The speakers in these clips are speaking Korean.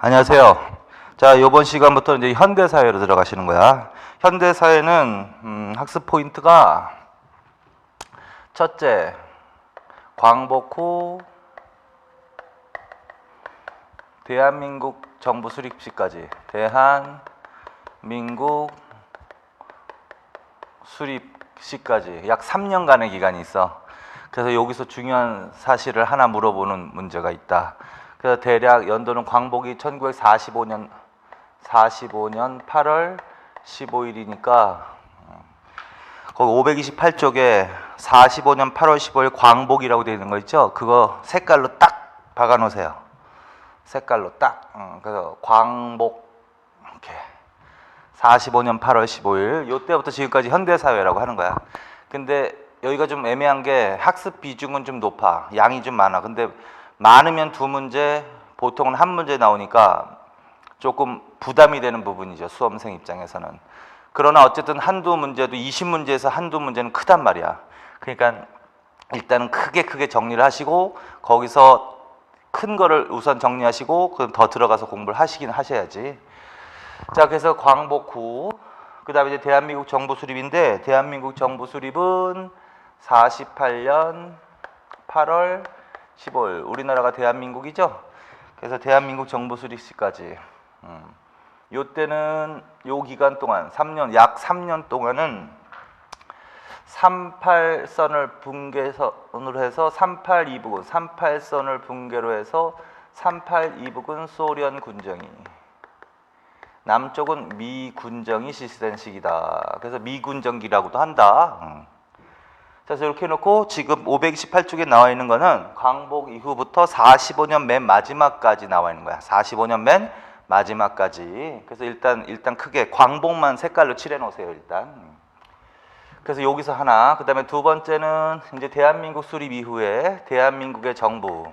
안녕하세요. 자, 이번 시간부터 이제 현대사회로 들어가시는 거야. 현대사회는 학습 포인트가 첫째, 광복 후 대한민국 정부 수립 시까지. 대한민국 수립 시까지 약 3년간의 기간이 있어. 그래서 여기서 중요한 사실을 하나 물어보는 문제가 있다. 그래서 대략 연도는 광복이 1945년 8월 15일이니까 거기 528쪽에 45년 8월 15일 광복이라고 되어 있는 거 있죠? 그거 색깔로 딱 박아 놓으세요. 색깔로 딱. 그래서 광복 이렇게 45년 8월 15일 요때부터 지금까지 현대사회라고 하는 거야. 근데 여기가 좀 애매한 게 학습 비중은 좀 높아. 양이 좀 많아. 근데 많으면 두 문제, 보통은 한 문제 나오니까 조금 부담이 되는 부분이죠. 수험생 입장에서는. 그러나 어쨌든 한두 문제도 20문제에서 한두 문제는 크단 말이야. 그러니까 일단은 크게 정리를 하시고 거기서 큰 거를 우선 정리하시고 그럼 더 들어가서 공부를 하시긴 하셔야지. 자, 그래서 광복 후 그 다음에 이제 대한민국 정부 수립인데 대한민국 정부 수립은 48년 8월 15일 우리나라가 대한민국이죠. 그래서 대한민국 정부 수립 시까지 요때는 요 기간 동안 3년 약 3년 동안은 38선을 분계선으로 해서 38이북은 38선을 분계로 해서 38이북은 소련 군정이 남쪽은 미군정이 실시된 시기다. 그래서 미군정기라고도 한다. 그래서 이렇게 해놓고 지금 528쪽에 나와 있는 거는 광복 이후부터 45년 맨 마지막까지 나와 있는 거야. 45년 맨 마지막까지. 그래서 일단 크게 광복만 색깔로 칠해 놓으세요. 일단. 그래서 여기서 하나. 그다음에 두 번째는 이제 대한민국 수립 이후에 대한민국의 정부,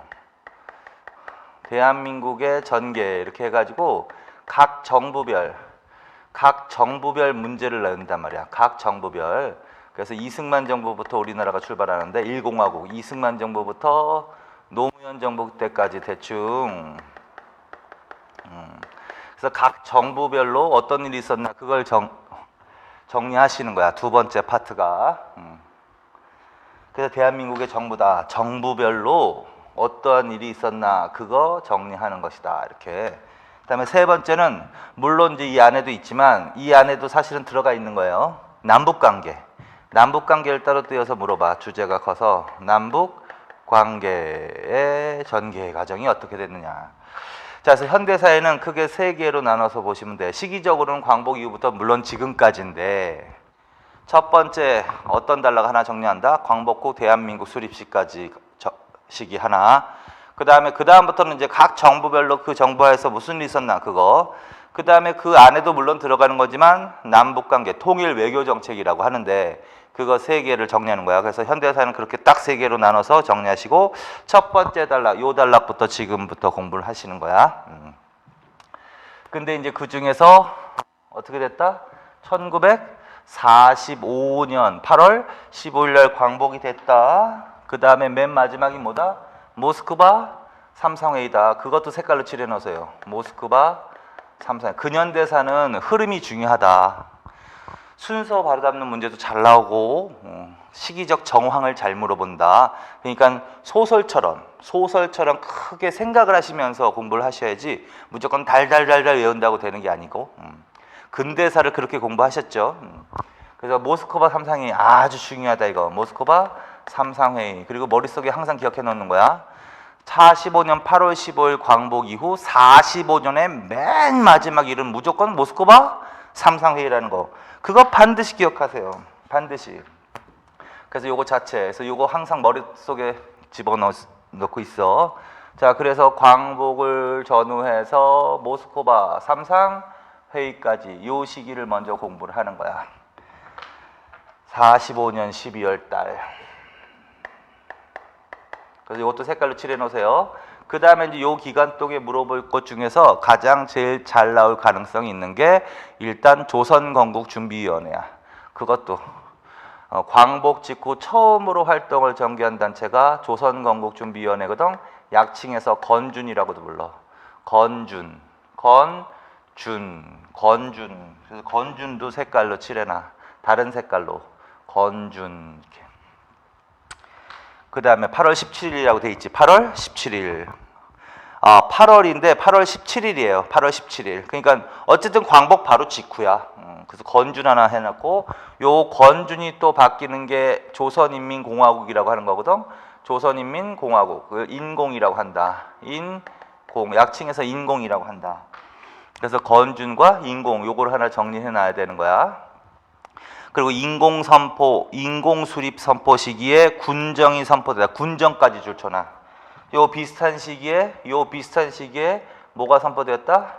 대한민국의 전개 이렇게 해가지고 각 정부별 문제를 내는단 말이야. 각 정부별. 그래서 이승만 정부부터 우리나라가 출발하는데 1공화국, 이승만 정부부터 노무현 정부 때까지 대충. 그래서 각 정부별로 어떤 일이 있었나 그걸 정리하시는 거야. 두 번째 파트가. 그래서 대한민국의 정부다. 정부별로 어떠한 일이 있었나 그거 정리하는 것이다. 이렇게. 그다음에 세 번째는 물론 이제 이 안에도 있지만 이 안에도 사실은 들어가 있는 거예요. 남북관계. 남북관계를 따로 떼어서 물어봐. 주제가 커서 남북관계의 전개 과정이 어떻게 됐느냐. 자, 그래서 현대사회는 크게 세 개로 나눠서 보시면 돼. 시기적으로는 광복 이후부터 물론 지금까지인데 첫 번째 어떤 단락 하나 정리한다. 광복 후 대한민국 수립 시까지 시기 하나. 그 다음부터는 이제 각 정부별로 그 정부에서 무슨 일이 있었나 그거. 그 다음에 그 안에도 물론 들어가는 거지만 남북관계 통일 외교 정책이라고 하는데 그거 세 개를 정리하는 거야. 그래서 현대사는 그렇게 딱 세 개로 나눠서 정리하시고 첫 번째 단락, 요 단락부터 지금부터 공부를 하시는 거야. 근데 이제 그 중에서 어떻게 됐다? 1945년 8월 15일 날 광복이 됐다. 그 다음에 맨 마지막이 뭐다? 모스크바 삼상회의다. 그것도 색깔로 칠해 놓으세요. 모스크바 삼상회의. 근현대사는 흐름이 중요하다. 순서 바로 잡는 문제도 잘 나오고 시기적 정황을 잘 물어본다. 그러니까 소설처럼 크게 생각을 하시면서 공부를 하셔야지 무조건 달달달달 외운다고 되는 게 아니고 근대사를 그렇게 공부하셨죠. 그래서 모스크바 삼상회의 아주 중요하다 이거. 모스크바 삼상회의. 그리고 머릿속에 항상 기억해 놓는 거야. 45년 8월 15일 광복 이후 45년의 맨 마지막 일은 무조건 모스크바 삼상회의라는 거. 그거 반드시 기억하세요. 반드시. 그래서 요거 자체에서 요거 항상 머릿속에 집어넣고 있어. 자, 그래서 광복을 전후해서 모스크바 삼상회의까지 요 시기를 먼저 공부를 하는 거야. 45년 12월 달. 그래서 이것도 색깔로 칠해 놓으세요. 그 다음에 이제 요 기간 동에 물어볼 것 중에서 가장 제일 잘 나올 가능성이 있는 게 일단 조선건국준비위원회야. 그것도 광복 직후 처음으로 활동을 전개한 단체가 조선건국준비위원회거든. 약칭해서 건준이라고도 불러. 건준. 건준. 그래서 건준도 색깔로 칠해놔. 다른 색깔로. 건준. 그 다음에 8월 17일이라고 돼 있지. 8월 17일. 8월인데 8월 17일이에요. 8월 17일. 그러니까 어쨌든 광복 바로 직후야. 그래서 건준 하나 해놨고, 요 건준이 또 바뀌는 게 조선인민공화국이라고 하는 거거든. 조선인민공화국. 그 인공이라고 한다. 인공. 약칭해서 인공이라고 한다. 그래서 건준과 인공 요걸 하나 정리해 놔야 되는 거야. 그리고 인공선포, 인공수립 선포 시기에 군정이 선포되다. 군정까지 줄쳐놔. 요 비슷한 시기에 뭐가 선포되었다?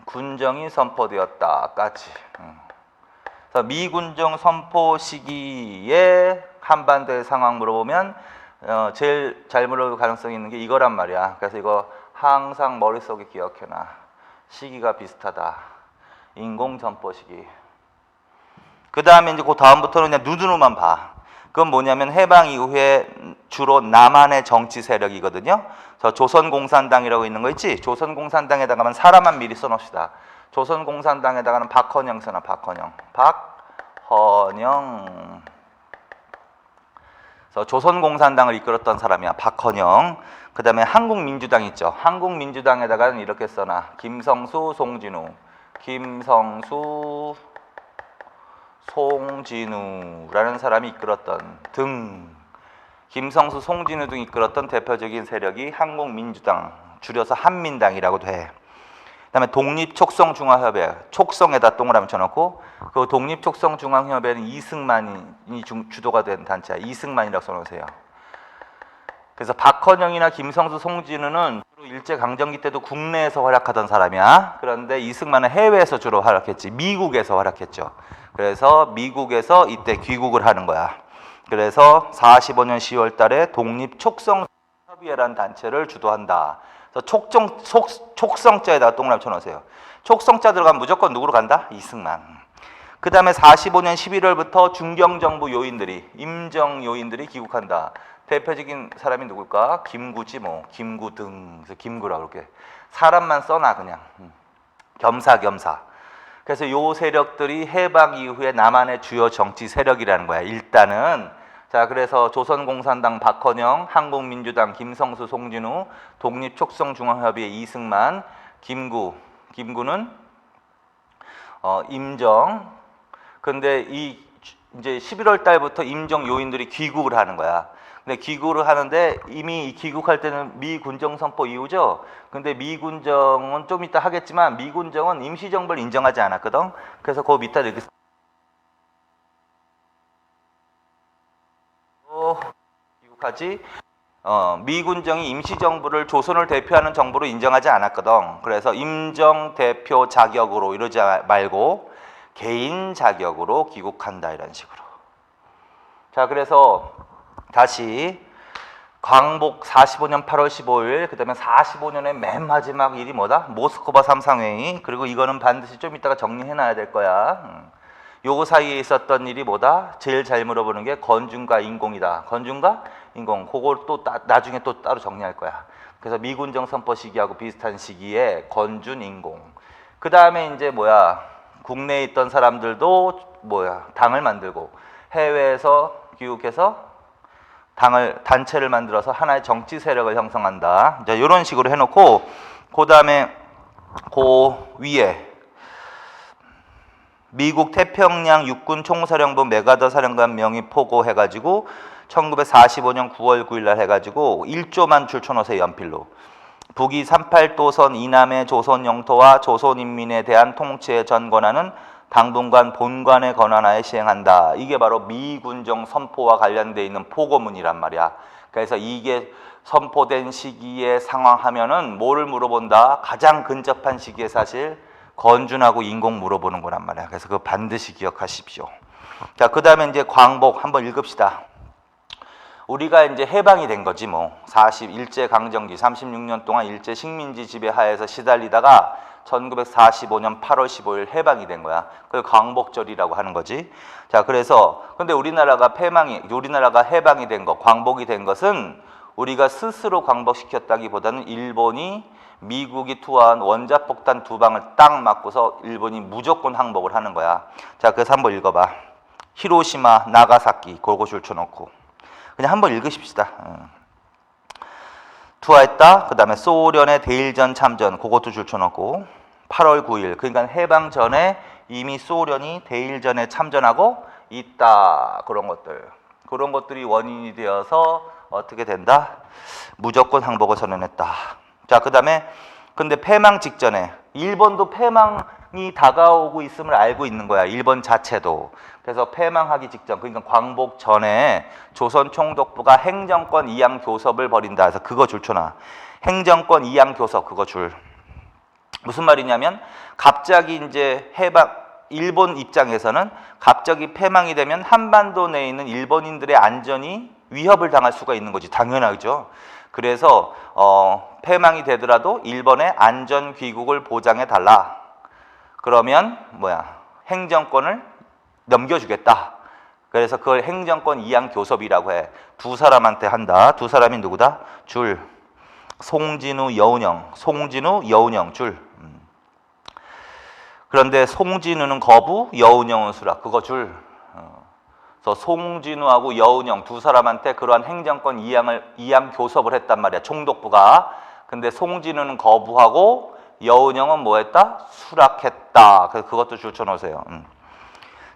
미군정이 선포되었다까지. 그래서 미군정 선포 시기에 한반도의 상황 물어보면 제일 잘 물어볼 가능성이 있는 게 이거란 말이야. 그래서 이거 항상 머릿속에 기억해놔. 시기가 비슷하다. 인공 선포 시기. 그 다음에 이제 그 다음부터는 그냥 눈으로만 봐. 그건 뭐냐면 해방 이후에 주로 남한의 정치 세력이거든요. 그래서 조선공산당이라고 있는 거 있지? 조선공산당에다가만 사람만 미리 써놓읍시다. 조선공산당에다가는 박헌영 써놔. 박헌영. 그래서 조선공산당을 이끌었던 사람이야. 박헌영. 그 다음에 한국민주당 있죠. 한국민주당에다가는 이렇게 써놔. 김성수, 송진우. 김성수, 송진우라는 사람이 이끌었던 김성수, 송진우 등 이끌었던 대표적인 세력이 한국민주당, 줄여서 한민당이라고 돼. 그다음에 독립촉성중앙협회, 촉성에다 동그라미 쳐놓고 그 독립촉성중앙협회는 이승만이 주도가 된 단체야. 이승만이라고 써놓으세요. 그래서 박헌영이나 김성수, 송진우는 주로 일제강점기 때도 국내에서 활약하던 사람이야. 그런데 이승만은 해외에서 주로 활약했지. 미국에서 활약했죠. 그래서 미국에서 이때 귀국을 하는 거야. 그래서 45년 10월 달에 독립촉성협의회라는 단체를 주도한다. 그래서 촉성자에다가 동그라미 쳐놓으세요. 촉성자 들어가면 무조건 누구로 간다? 이승만. 그 다음에 45년 11월부터 중경정부 요인들이, 임정 요인들이 귀국한다. 대표적인 사람이 누굴까? 김구지 뭐. 김구 등. 그래서 김구라고 그렇게. 사람만 써놔 그냥. 겸사겸사. 그래서 요 세력들이 해방 이후에 남한의 주요 정치 세력이라는 거야. 일단은. 자, 그래서 조선공산당 박헌영, 한국민주당 김성수, 송진우, 독립촉성중앙협의회 이승만, 김구는 임정. 근데 이제 11월 달부터 임정 요인들이 귀국을 하는 거야. 근데 귀국을 하는데 이미 귀국할 때는 미군정 선포 이후죠. 근데 미군정은 좀 이따 하겠지만 미군정은 임시정부를 인정하지 않았거든. 그래서 그 밑에 이렇게 귀국하지. 미군정이 임시정부를 조선을 대표하는 정부로 인정하지 않았거든. 그래서 임정 대표 자격으로 이러지 말고 개인 자격으로 귀국한다 이런 식으로. 자, 그래서 다시 광복 45년 8월 15일, 그 다음에 45년의 맨 마지막 일이 뭐다? 모스크바 삼상회의. 그리고 이거는 반드시 좀 이따가 정리해놔야 될 거야. 요거 사이에 있었던 일이 뭐다? 제일 잘 물어보는 게 건준과 인공이다. 건준과 인공. 그걸 또 나중에 또 따로 정리할 거야. 그래서 미군정 선포 시기하고 비슷한 시기에 건준, 인공. 그 다음에 이제 국내에 있던 사람들도 당을 만들고 해외에서 귀국해서 단체를 만들어서 하나의 정치 세력을 형성한다. 이제 이런 식으로 해놓고 그 다음에 그 위에 미국 태평양 육군 총사령부 메가더 사령관 명의 포고 해가지고 1945년 9월 9일 날 해가지고 1조만 줄쳐놓으세요. 연필로. 북위 38도선 이남의 조선 영토와 조선인민에 대한 통치의 전 권한은 당분간 본관의 권한하에 시행한다. 이게 바로 미군정 선포와 관련되어 있는 포고문이란 말이야. 그래서 이게 선포된 시기에 상황하면은 뭐를 물어본다? 가장 근접한 시기에 사실 건준하고 인공 물어보는 거란 말이야. 그래서 그거 반드시 기억하십시오. 자, 그 다음에 이제 광복 한번 읽읍시다. 우리가 이제 해방이 된 거지 뭐. 일제 강점기 36년 동안 일제 식민지 지배 하에서 시달리다가 1945년 8월 15일 해방이 된 거야. 그걸 광복절이라고 하는 거지. 자, 그래서 근데 우리나라가 해방이 된 것, 광복이 된 것은 우리가 스스로 광복시켰다기보다는 일본이 미국이 투하한 원자폭탄 2방을 딱 맞고서 일본이 무조건 항복을 하는 거야. 자, 그래서 한번 읽어봐. 히로시마, 나가사키, 그거 줄쳐놓고 그냥 한번 읽으십시다. 투하했다. 그 다음에 소련의 대일전 참전, 그것도 줄쳐놓고 8월 9일, 그러니까 해방 전에 이미 소련이 대일전에 참전하고 있다. 그런 것들이 원인이 되어서 어떻게 된다? 무조건 항복을 선언했다. 자, 그 다음에 근데 패망 직전에 일본도 패망이 다가오고 있음을 알고 있는 거야. 일본 자체도. 그래서 패망하기 직전, 그러니까 광복 전에 조선 총독부가 행정권 이양 교섭을 벌인다 해서 그거 줄쳐놔. 행정권 이양 교섭, 그거 줄. 무슨 말이냐면 갑자기 이제 일본 입장에서는 갑자기 패망이 되면 한반도 내에 있는 일본인들의 안전이 위협을 당할 수가 있는 거지. 당연하죠. 그래서 패망이 되더라도 일본의 안전 귀국을 보장해 달라. 그러면 행정권을 넘겨주겠다. 그래서 그걸 행정권 이양 교섭이라고 해. 두 사람한테 한다. 두 사람이 누구다? 줄. 송진우, 여운형 줄. 그런데 송진우는 거부, 여운형은 수락. 그거 줄. 그래서 송진우하고 여운형 두 사람한테 그러한 행정권 이양 교섭을 했단 말이야. 총독부가. 근데 송진우는 거부하고 여운형은 뭐 했다? 수락했다. 그래서 그것도 줄쳐놓으세요.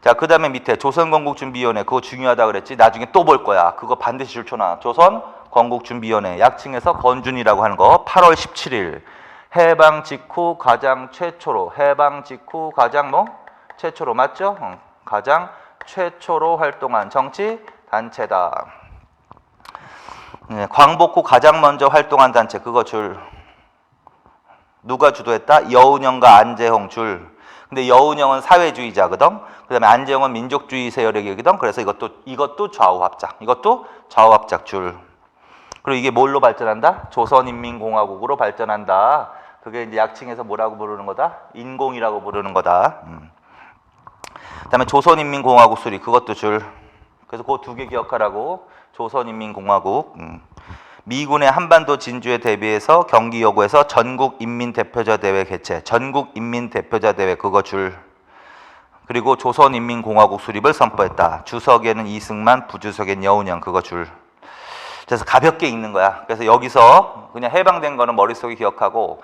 자, 그 다음에 밑에 조선건국준비위원회, 그거 중요하다 그랬지. 나중에 또 볼 거야. 그거 반드시 줄쳐놔. 조선건국준비위원회, 약칭해서 건준이라고 하는 거. 8월 17일 해방 직후 가장 최초로, 최초로 맞죠? 가장 최초로 활동한 정치 단체다. 광복 후 가장 먼저 활동한 단체, 그거 줄. 누가 주도했다? 여운형과 안재홍 줄. 근데 여운형은 사회주의자거든. 그 다음에 안재홍은 민족주의 세력이거든. 그래서 이것도 좌우합작 줄. 그리고 이게 뭘로 발전한다? 조선인민공화국으로 발전한다. 그게 이제 약칭해서 뭐라고 부르는 거다? 인공이라고 부르는 거다. 그 다음에 조선인민공화국 수립, 그것도 줄. 그래서 그 두 개 기억하라고. 조선인민공화국. 미군의 한반도 진주에 대비해서 경기 여고에서 전국인민대표자 대회 개최. 전국인민대표자 대회, 그거 줄. 그리고 조선인민공화국 수립을 선포했다. 주석에는 이승만, 부주석에는 여운형, 그거 줄. 그래서 가볍게 읽는 거야. 그래서 여기서 그냥 해방된 거는 머릿속에 기억하고,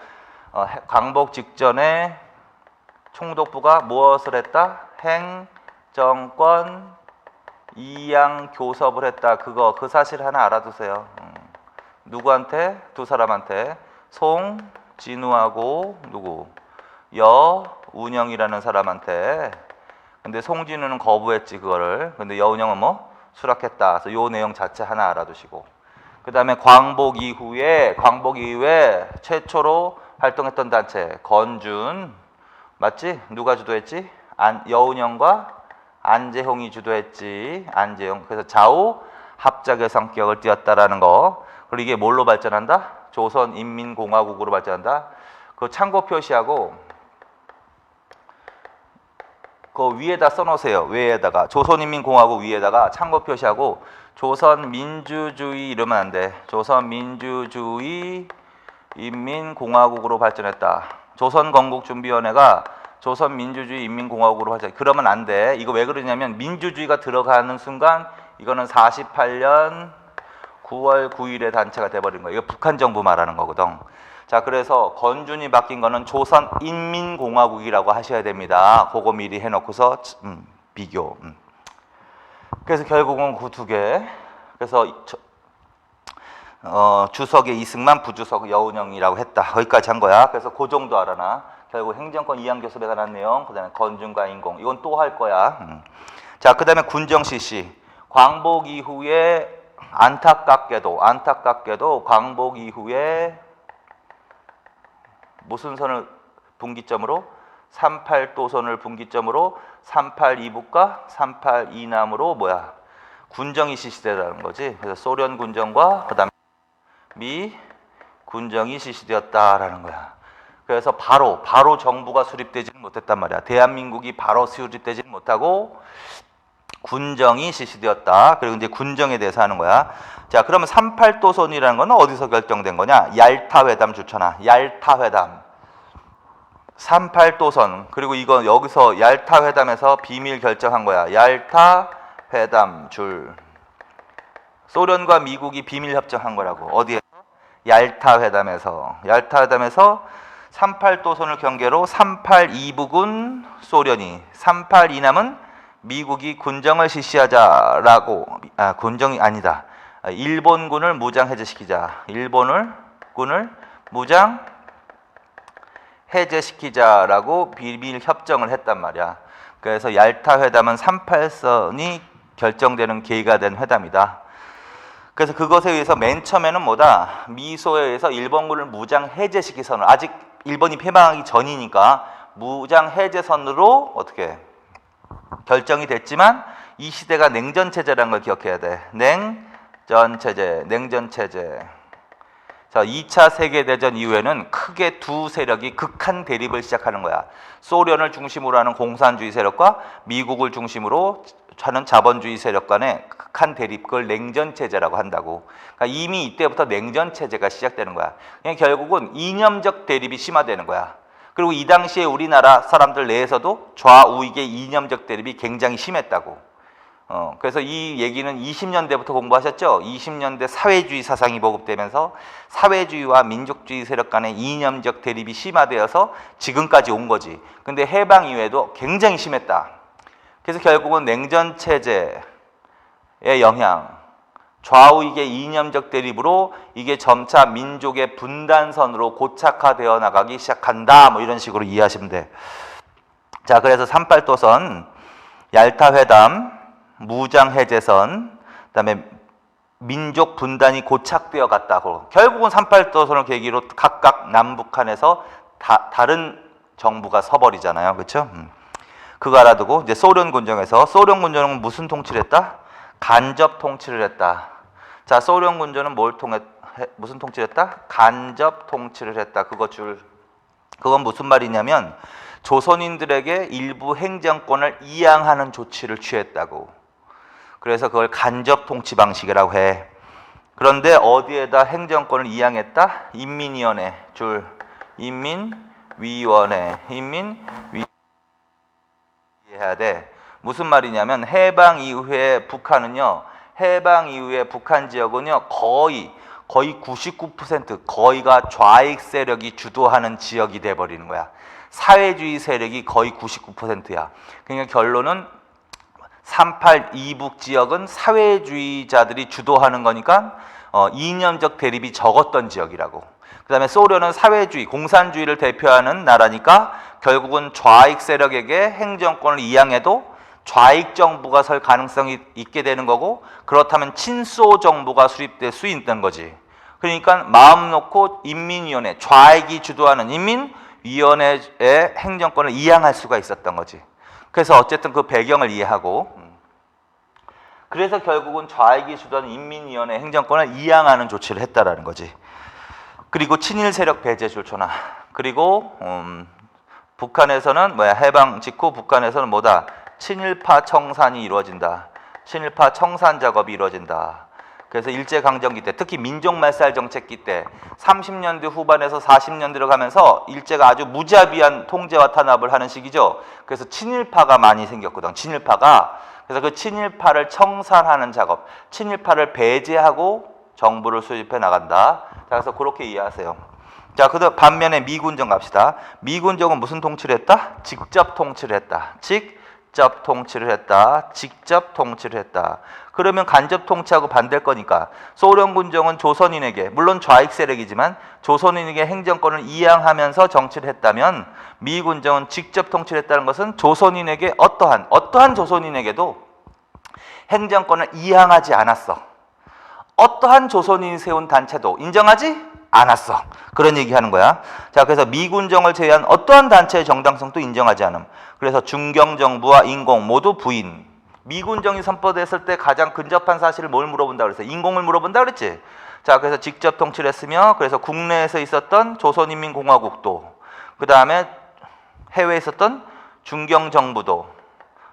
광복 직전에 총독부가 무엇을 했다? 행정권 이양 교섭을 했다. 그 사실 하나 알아두세요. 누구한테? 두 사람한테. 송진우하고 누구? 여운형이라는 사람한테. 근데 송진우는 거부했지, 그거를. 근데 여운형은 뭐? 수락했다. 그래서 요 내용 자체 하나 알아두시고. 그 다음에 광복 이후에 최초로 활동했던 단체 건준, 맞지? 누가 주도했지? 여운형과 안재홍이 주도했지. 안재홍. 그래서 좌우 합작의 성격을 띄었다라는 거. 그리고 이게 뭘로 발전한다? 조선인민공화국으로 발전한다. 그 참고 표시하고 그 위에다 써놓으세요. 위에다가 조선인민공화국 위에다가 참고 표시하고 조선민주주의 이러면 안 돼. 조선민주주의 인민공화국으로 발전했다. 조선건국준비위원회가 조선민주주의 인민공화국으로 발전. 그러면 안 돼. 이거 왜 그러냐면 민주주의가 들어가는 순간 이거는 48년 9월 9일에 단체가 돼버린 거예요. 이거 북한 정부 말하는 거거든. 자, 그래서 건준이 바뀐 거는 조선인민공화국이라고 하셔야 됩니다. 그거 미리 해놓고서 비교. 그래서 결국은 그 두 개. 그래서 주석에 이승만, 부주석 여운형이라고 했다. 거기까지 한 거야. 그래서 그 정도 알아놔. 결국 행정권 이양교섭에 관한 내용, 그 다음에 건준과 인공. 이건 또 할 거야. 자, 그 다음에 군정실시. 광복 이후에 안타깝게도 광복 이후에 무슨 선을 분기점으로? 38도선을 분기점으로 38 이북과 38 이남으로 군정이 실시되라는 거지. 그래서 소련 군정과 그다음에 미 군정이 실시되었다라는 거야. 그래서 바로 정부가 수립되지는 못했단 말이야. 대한민국이 바로 수립되지는 못하고 군정이 실시되었다. 그리고 이제 군정에 대해서 하는 거야. 자, 그러면 38도선이라는 건 어디서 결정된 거냐? 얄타 회담 좋잖아. 얄타 회담. 38도선. 그리고 이거 여기서 얄타 회담에서 비밀 결정한 거야. 얄타 회담 줄. 소련과 미국이 비밀 협정한 거라고. 어디에? 얄타 회담에서. 얄타 회담에서 38도선을 경계로 382북은 소련이, 382남은 미국이 군정을 실시하자라고. 군정이 아니다. 일본군을 무장 해제시키자. 일본군을 무장 해제시키자라고 비밀 협정을 했단 말이야. 그래서 얄타 회담은 38선이 결정되는 계기가 된 회담이다. 그래서 그것에 의해서 맨 처음에는 뭐다? 미소에 의해서 일본군을 무장 해제시키선을, 아직 일본이 패망하기 전이니까 무장 해제선으로 어떻게 결정이 됐지만, 이 시대가 냉전 체제라는 걸 기억해야 돼. 냉전 체제, 냉전 체제. 자, 2차 세계대전 이후에는 크게 두 세력이 극한 대립을 시작하는 거야. 소련을 중심으로 하는 공산주의 세력과 미국을 중심으로 하는 자본주의 세력 간의 극한 대립, 그걸 냉전 체제라고 한다고. 그러니까 이미 이때부터 냉전 체제가 시작되는 거야. 그냥 결국은 이념적 대립이 심화되는 거야. 그리고 이 당시에 우리나라 사람들 내에서도 좌우익의 이념적 대립이 굉장히 심했다고. 그래서 이 얘기는 20년대부터 공부하셨죠? 20년대 사회주의 사상이 보급되면서 사회주의와 민족주의 세력 간의 이념적 대립이 심화되어서 지금까지 온 거지. 근데 해방 이후에도 굉장히 심했다. 그래서 결국은 냉전 체제의 영향, 좌우익의 이념적 대립으로 이게 점차 민족의 분단선으로 고착화되어 나가기 시작한다. 뭐 이런 식으로 이해하시면 돼. 자, 그래서 38도선, 얄타 회담, 무장 해제선, 그다음에 민족 분단이 고착되어 갔다고. 결국은 38도선을 계기로 각각 남북한에서 다른 정부가 서버리잖아요. 그렇죠? 그거 알아두고 이제 소련 군정에서, 소련 군정은 무슨 통치를 했다? 간접 통치를 했다. 자, 소련 군정은 무슨 통치를 했다? 간접 통치를 했다. 그건 무슨 말이냐면 조선인들에게 일부 행정권을 이양하는 조치를 취했다고. 그래서 그걸 간접 통치 방식이라고 해. 그런데 어디에다 행정권을 이양했다? 인민위원회 줄. 인민위원회. 이해해야 돼. 무슨 말이냐면 해방 이후에 북한은요, 해방 이후에 북한 지역은요 거의 99% 거의가 좌익 세력이 주도하는 지역이 돼버리는 거야. 사회주의 세력이 거의 99%야. 그러니까 결론은 382북 지역은 사회주의자들이 주도하는 거니까 이념적 대립이 적었던 지역이라고. 그 다음에 소련은 사회주의, 공산주의를 대표하는 나라니까 결국은 좌익 세력에게 행정권을 이양해도 좌익 정부가 설 가능성이 있게 되는 거고, 그렇다면 친소 정부가 수립될 수 있는 거지. 그러니까 마음 놓고 인민위원회, 좌익이 주도하는 인민위원회의 행정권을 이양할 수가 있었던 거지. 그래서 어쨌든 그 배경을 이해하고, 그래서 결국은 좌익이 주도하는 인민위원회 행정권을 이양하는 조치를 했다라는 거지. 그리고 친일 세력 배제 조처나, 그리고 북한에서는 해방 직후 북한에서는 친일파 청산이 이루어진다. 친일파 청산 작업이 이루어진다. 그래서 일제강점기 때, 특히 민족말살 정책기 때 30년대 후반에서 40년대로 가면서 일제가 아주 무자비한 통제와 탄압을 하는 시기죠. 그래서 친일파가 많이 생겼거든. 친일파가. 그래서 그 친일파를 청산하는 작업, 친일파를 배제하고 정부를 수립해 나간다. 자, 그래서 그렇게 이해하세요. 자, 그다음 반면에 미군정 갑시다. 미군정은 무슨 통치를 했다? 직접 통치를 했다. 직접 통치를 했다. 그러면 간접 통치하고 반대일 거니까 소련 군정은 조선인에게, 물론 좌익 세력이지만 조선인에게 행정권을 이양하면서 정치를 했다면, 미군정은 직접 통치를 했다는 것은 조선인에게 어떠한 조선인에게도 행정권을 이양하지 않았어. 어떠한 조선인이 세운 단체도 인정하지 않았어. 그런 얘기하는 거야. 자, 그래서 미군정을 제외한 어떠한 단체의 정당성도 인정하지 않음. 그래서 중경정부와 인공 모두 부인. 미군정이 선포됐을 때 가장 근접한 사실을 뭘 물어본다 그랬어? 인공을 물어본다 그랬지? 자, 그래서 직접 통치를 했으며, 그래서 국내에서 있었던 조선인민공화국도, 그 다음에 해외에 있었던 중경정부도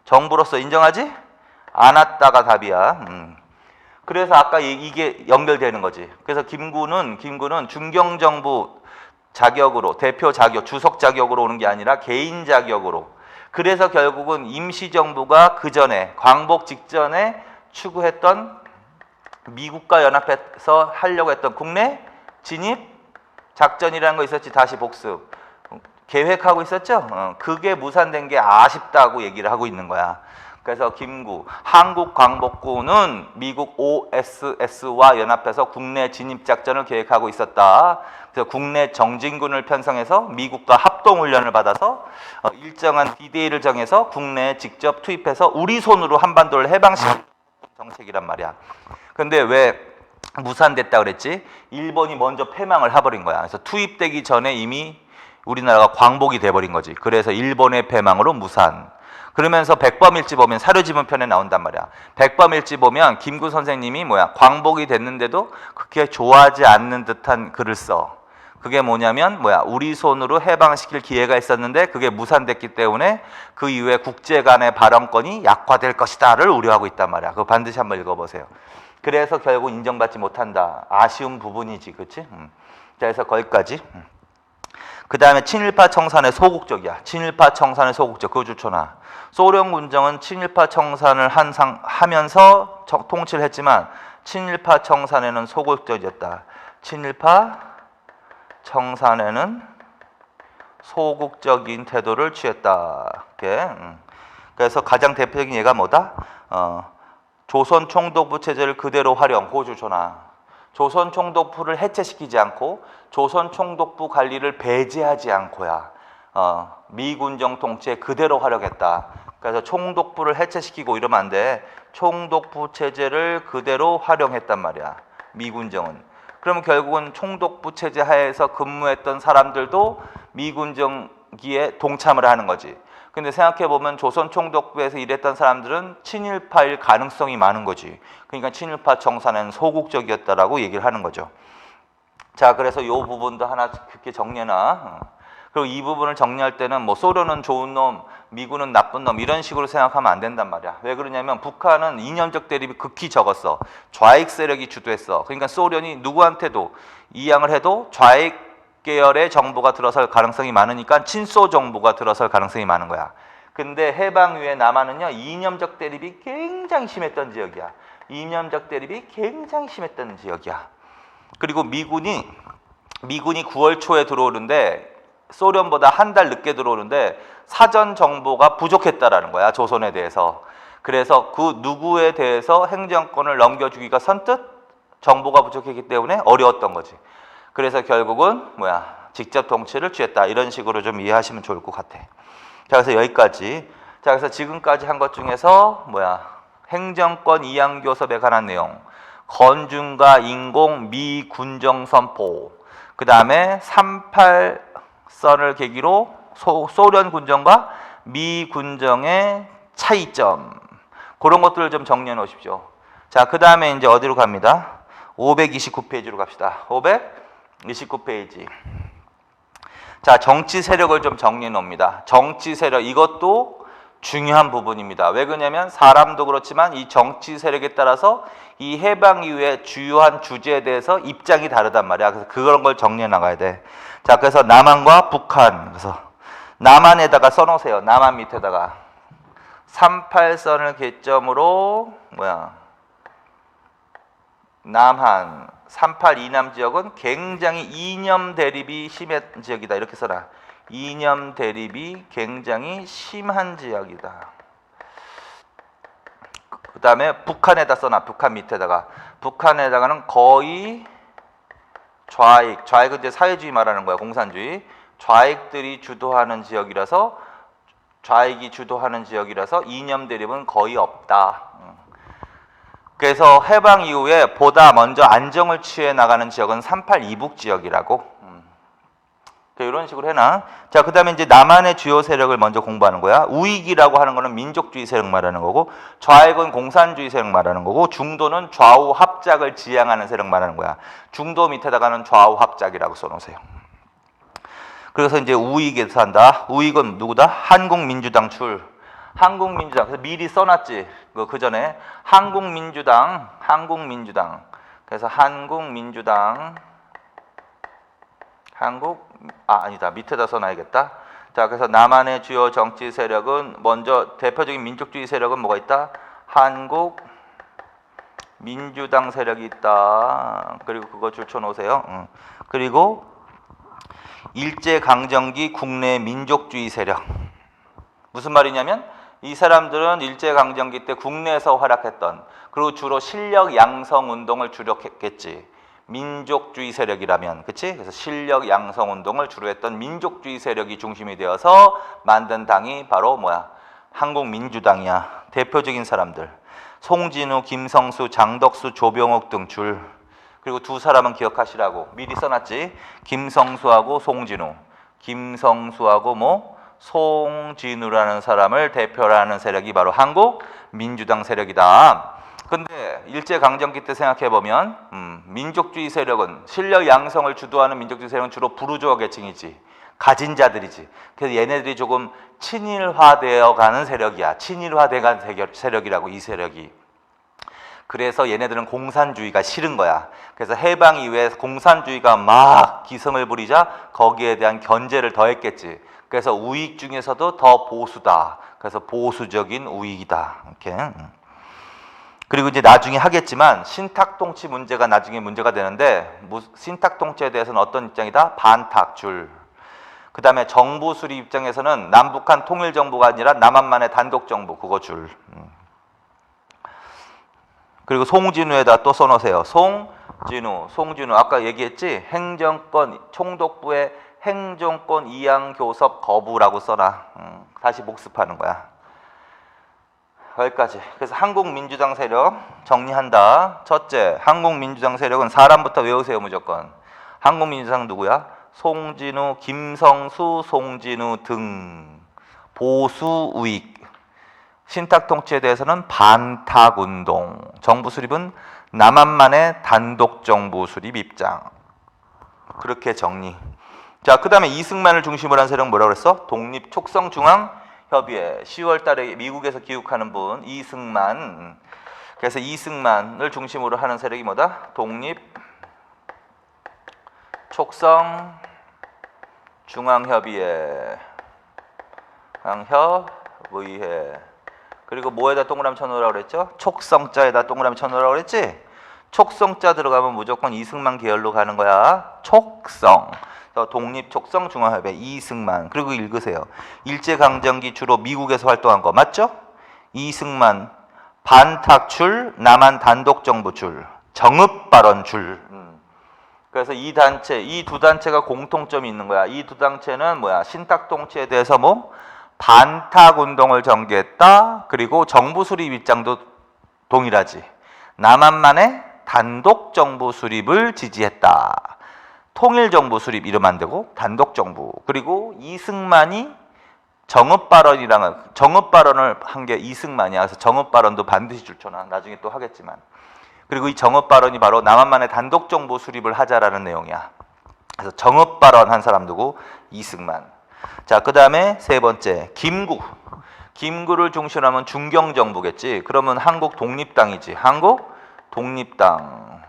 정부로서 인정하지 안 왔다가 답이야. 그래서 아까 이게 연결되는 거지. 그래서 김구는 중경정부 자격으로, 대표 자격, 주석 자격으로 오는 게 아니라 개인 자격으로. 그래서 결국은 임시정부가 그 전에, 광복 직전에 추구했던 미국과 연합해서 하려고 했던 국내 진입 작전이라는 거 있었지. 다시 복습. 계획하고 있었죠. 그게 무산된 게 아쉽다고 얘기를 하고 있는 거야. 그래서 김구, 한국광복군은 미국 OSS와 연합해서 국내 진입작전을 계획하고 있었다. 그래서 국내 정진군을 편성해서 미국과 합동훈련을 받아서 일정한 디데이를 정해서 국내에 직접 투입해서 우리 손으로 한반도를 해방시키는 정책이란 말이야. 근데 왜 무산됐다 그랬지? 일본이 먼저 패망을 해버린 거야. 그래서 투입되기 전에 이미 우리나라가 광복이 돼버린 거지. 그래서 일본의 패망으로 무산. 그러면서 백범일지 보면 사료지문 편에 나온단 말이야. 백범일지 보면 김구 선생님이 광복이 됐는데도 그렇게 좋아하지 않는 듯한 글을 써. 그게 뭐냐면 우리 손으로 해방시킬 기회가 있었는데 그게 무산됐기 때문에 그 이후에 국제 간의 발언권이 약화될 것이다를 우려하고 있단 말이야. 그거 반드시 한번 읽어보세요. 그래서 결국 인정받지 못한다. 아쉬운 부분이지, 그렇지? 자, 그래서 거기까지. 그 다음에 친일파 청산의 소극적이야. 친일파 청산의 소극적. 그거 좋잖아. 소련 군정은 친일파 청산을 하면서 통치를 했지만 친일파 청산에는 소극적이었다. 친일파 청산에는 소극적인 태도를 취했다. 그래서 가장 대표적인 예가 뭐다? 조선 총독부 체제를 그대로 활용. 그거 좋잖아. 조선 총독부를 해체시키지 않고 조선 총독부 관리를 배제하지 않고야 미군정 통치에 그대로 활용했다. 그래서 총독부를 해체시키고 이러면 안 돼. 총독부 체제를 그대로 활용했단 말이야. 미군정은. 그러면 결국은 총독부 체제 하에서 근무했던 사람들도 미군정기에 동참을 하는 거지. 근데 생각해보면 조선 총독부에서 일했던 사람들은 친일파일 가능성이 많은 거지. 그러니까 친일파 청산은 소극적이었다라고 얘기를 하는 거죠. 자, 그래서 이 부분도 하나 그렇게 정리해놔. 그리고 이 부분을 정리할 때는 소련은 좋은 놈, 미군은 나쁜 놈 이런 식으로 생각하면 안 된단 말이야. 왜 그러냐면 북한은 이념적 대립이 극히 적었어. 좌익 세력이 주도했어. 그러니까 소련이 누구한테도 이양을 해도 좌익 계열의 정부가 들어설 가능성이 많으니까 친소 정부가 들어설 가능성이 많은 거야. 근데 해방 이후에 남한은요, 이념적 대립이 굉장히 심했던 지역이야. 이념적 대립이 굉장히 심했던 지역이야. 그리고 미군이 9월 초에 들어오는데 소련보다 한 달 늦게 들어오는데 사전 정보가 부족했다라는 거야, 조선에 대해서. 그래서 그 누구에 대해서 행정권을 넘겨주기가 선뜻 정보가 부족했기 때문에 어려웠던 거지. 그래서 결국은 직접 통치를 취했다. 이런 식으로 좀 이해하시면 좋을 것 같아. 자, 그래서 여기까지. 자, 그래서 지금까지 한 것 중에서 행정권 이양교섭에 관한 내용, 건중과 인공 미군정 선포, 그 다음에 38선을 계기로 소련 군정과 미 군정의 차이점, 그런 것들을 좀 정리해 놓으십시오. 자, 그 다음에 이제 어디로 갑니다? 529페이지로 갑시다. 529페이지. 자, 정치 세력을 좀 정리해 놓습니다. 정치 세력, 이것도 중요한 부분입니다. 왜 그러냐면 사람도 그렇지만 이 정치 세력에 따라서 이 해방 이후에 주요한 주제에 대해서 입장이 다르단 말이야. 그래서 그런 걸 정리해 나가야 돼. 자, 그래서 남한과 북한. 그래서 남한에다가 써놓으세요. 남한 밑에다가 38선을 개점으로 남한 38 이남 지역은 굉장히 이념 대립이 심한 지역이다. 이렇게 써라. 이념 대립이 굉장히 심한 지역이다. 그 다음에 북한에다 써놔. 북한 밑에다가. 북한에다가는 거의 좌익은 이제 사회주의 말하는 거야. 공산주의. 좌익들이 주도하는 지역이라서, 좌익이 주도하는 지역이라서 이념 대립은 거의 없다. 그래서 해방 이후에 보다 먼저 안정을 취해 나가는 지역은 38 이북 지역이라고. 이런 식으로 해놔. 자, 그 다음에 이제 남한의 주요 세력을 먼저 공부하는 거야. 우익이라고 하는 거는 민족주의 세력 말하는 거고, 좌익은 공산주의 세력 말하는 거고, 중도는 좌우 합작을 지향하는 세력 말하는 거야. 중도 밑에다가는 좌우 합작이라고 써놓으세요. 그래서 이제 우익에서 한다. 우익은 누구다? 한국민주당 출. 한국민주당. 그래서 미리 써놨지. 그 전에 한국민주당. 그래서 한국민주당. 아니다. 밑에다 써놔야겠다. 자, 그래서 남한의 주요 정치 세력은 먼저 대표적인 민족주의 세력은 뭐가 있다? 한국 민주당 세력이 있다. 그리고 그거 줄쳐 놓으세요. 그리고 일제강점기 국내 민족주의 세력. 무슨 말이냐면 이 사람들은 일제강점기 때 국내에서 활약했던, 그리고 주로 실력 양성 운동을 주로 했겠지. 민족주의 세력이라면, 그치? 그래서 실력 양성 운동을 주로 했던 민족주의 세력이 중심이 되어서 만든 당이 바로 뭐야? 한국민주당이야. 대표적인 사람들. 송진우, 김성수, 장덕수, 조병옥 등 줄. 그리고 두 사람은 기억하시라고 미리 써놨지. 김성수하고 송진우. 김성수하고 송진우라는 사람을 대표로 하는 세력이 바로 한국민주당 세력이다. 근데 일제강점기 때 생각해보면 민족주의 세력은, 실력 양성을 주도하는 민족주의 세력은 주로 부르주아 계층이지. 가진 자들이지. 그래서 얘네들이 조금 친일화되어 가는 세력이야. 친일화되어 가는 세력이라고, 이 세력이. 그래서 얘네들은 공산주의가 싫은 거야. 그래서 해방 이후에 공산주의가 막 기승을 부리자 거기에 대한 견제를 더했겠지. 그래서 우익 중에서도 더 보수다. 그래서 보수적인 우익이다. 이렇게. 그리고 이제 나중에 하겠지만 신탁통치 문제가 나중에 문제가 되는데, 신탁통치에 대해서는 어떤 입장이다? 반탁줄. 그 다음에 정부 수립 입장에서는 남북한 통일정부가 아니라 남한만의 단독정부, 그거 줄. 그리고 송진우에다 또 써놓으세요. 송진우 아까 얘기했지? 행정권, 총독부의 행정권 이양교섭 거부라고 써놔. 다시 복습하는 거야. 여기까지. 그래서 한국민주당 세력 정리한다. 첫째, 한국민주당 세력은 사람부터 외우세요, 무조건. 한국민주당 누구야? 송진우, 김성수, 송진우 등 보수 우익. 신탁통치에 대해서는 반탁운동. 정부 수립은 남한만의 단독정부 수립 입장. 그렇게 정리. 자, 그 다음에 이승만을 중심으로 한 세력은 뭐라고 그랬어? 독립촉성중앙협의회. 10월 달에 미국에서 기획하는 분, 이승만. 그래서 이승만을 중심으로 하는 세력이 뭐다? 독립촉성중앙협의회. 협의회. 그리고 뭐에다 동그라미 쳐놓으라고 그랬죠? 촉성자에다 동그라미 쳐놓으라고 그랬지? 촉성자 들어가면 무조건 이승만 계열로 가는 거야. 촉성. 독립촉성중앙협의회 이승만. 그리고 읽으세요. 일제강점기 주로 미국에서 활동한 거 맞죠? 이승만 반탁줄, 남한 단독정부줄, 정읍발언줄. 그래서 이 두 단체가 공통점이 있는 거야. 이 두 단체는 뭐야? 신탁통치에 대해서 반탁운동을 전개했다. 그리고 정부 수립 입장도 동일하지. 남한만의 단독정부 수립을 지지했다. 통일정부 수립 이러면 안 되고 단독정부. 그리고 이승만이 정읍발언을 한 게 이승만이야. 그래서 정읍발언도 반드시 줄쳐놔. 나중에 또 하겠지만. 그리고 이 정읍발언이 바로 남한만의 단독정부 수립을 하자라는 내용이야. 그래서 정읍발언 한 사람 누구? 이승만. 자, 그 다음에 세 번째, 김구를 중심으로 하면 중경정부겠지. 그러면 한국독립당이지. 한국독립당.